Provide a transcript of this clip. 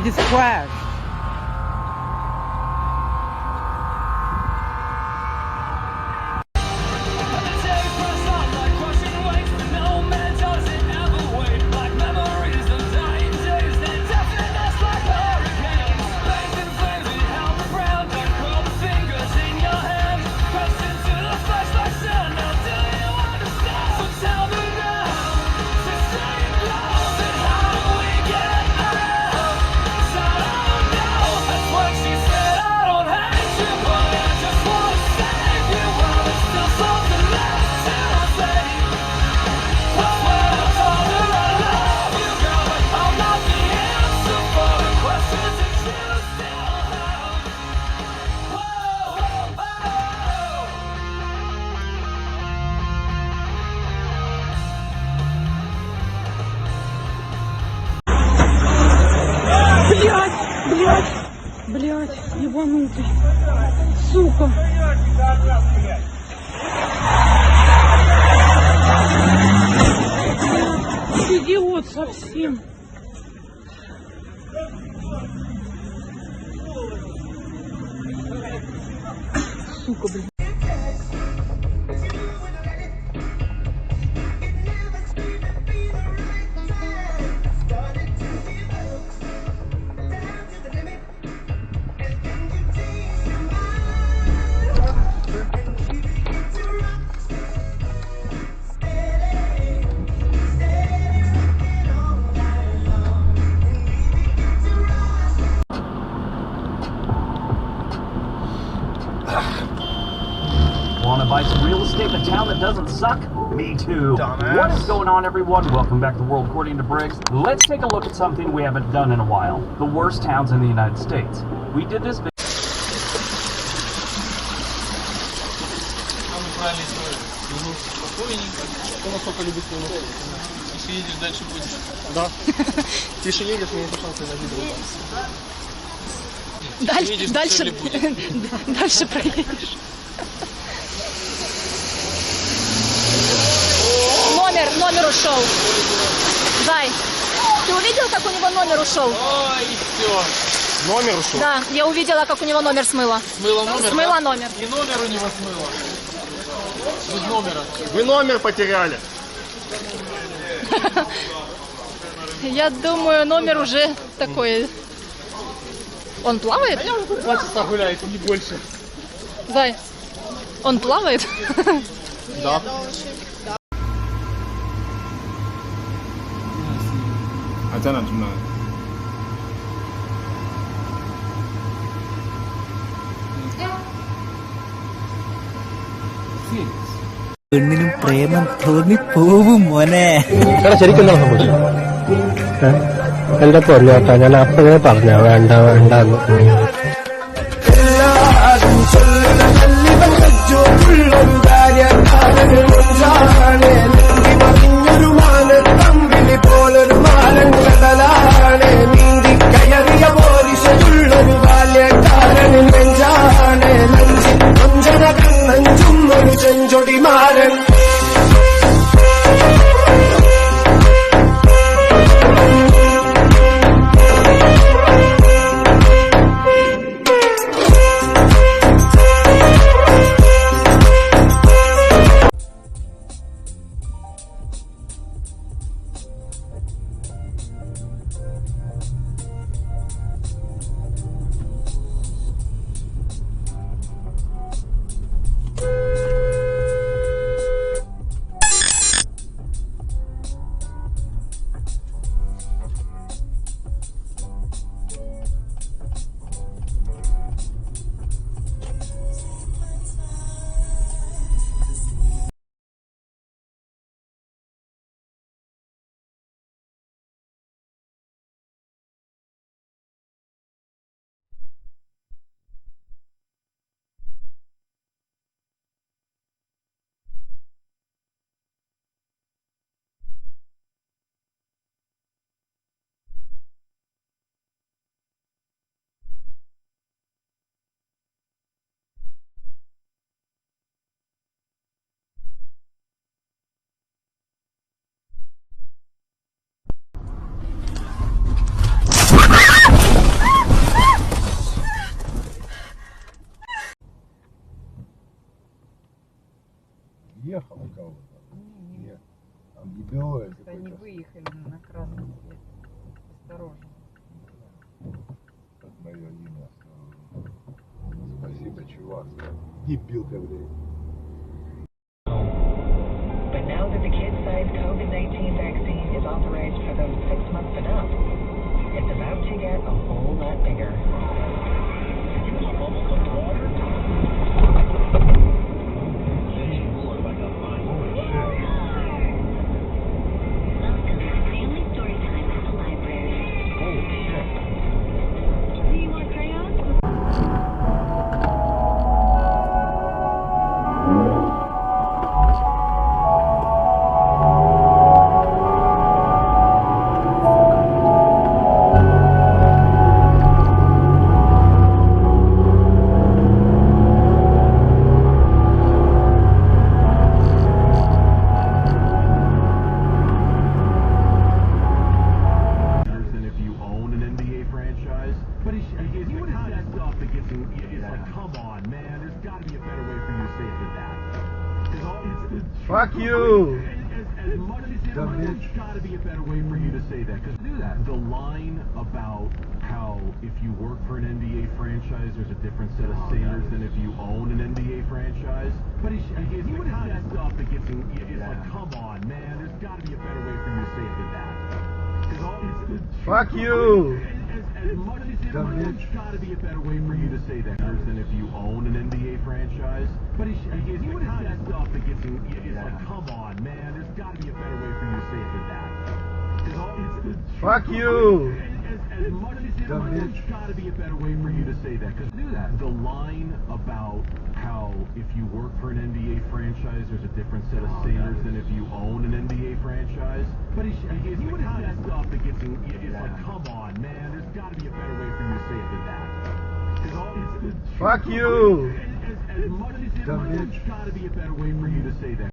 It is carsh. Блядь, ебанутый. Сука. Идиот совсем. Сука, блядь. Want to buy some real estate in a town that doesn't suck? Me too. Dumbass. What is going on, everyone? Welcome back to World According to Briggs. Let's take a look at something we haven't done in a while. The worst towns in the United States. We did this Правильно история. Спокойненько. Кто насколько любит свою ногу. Если едешь, дальше будешь. Да. Тише едешь, меньше шансов на видео. Дальше проедешь. Номер ушел. Зай, ты увидел, как у него номер ушел? Ой, все. Номер ушел? Да, я увидела, как у него номер смыло. Смыло номер? Смыло да? номер. И номер у него смыло. Без номера. Вы номер потеряли. Я думаю, номер уже такой. Он плавает? А я уже 2 часа гуляю, не больше. Зай, он плавает? Да. 하잖아 누나. പെണ്ണിനും പ്രേമം തോന്നിപ്പോവും മോനെ. ശരിക്കും എന്താ സംഭവിച്ചത്? എന്റെ പൊന്നോട്ടാ, ഞാൻ അപ്പോഴേ പറഞ്ഞ വേണ്ട വേണ്ടെന്ന്. Ехал кого-то? Нет. Там ебелое какое-то. Они выехали на красный свет. Осторожно. Это мое имя. Спасибо, чувак. Дебилка, блядь. But now that the kid-sized COVID-19 vaccine is authorized for those 6 months and up, it's about to get a whole lot bigger. Family story time at the library. Holy shit. Do you want crayons? Than if you own an NBA franchise. But it's the kind of stuff that gets you. It's like, come on, man. There's got to be a better way for you to say it than that. Fuck you! As much as it there's got to be a better way for you to say that. Because do that. The line about how if you work for an NBA franchise, there's a different set of standards than if you own an NBA franchise. But it's the kind of stuff that gets you. It's like, come on, man. There's got to be a better way for you to say it than that. Fuck you! As much as there's got to be a better way for you to say that than if you own an NBA franchise. But it's the kind of stuff that gets you. It's like, come on, man. There's got to be a better way for you to say it than that. Fuck you! As much as there's got to be a better way for you to say that. Because do that. The line about how if you work for an NBA franchise, there's a different set of standards than if you own an NBA franchise. But it's the kind of stuff that gets you. It's like, come on, man. There's got to be a better way for you to say it than that. Fuck you! As much as there's got to be a better way for you to say that.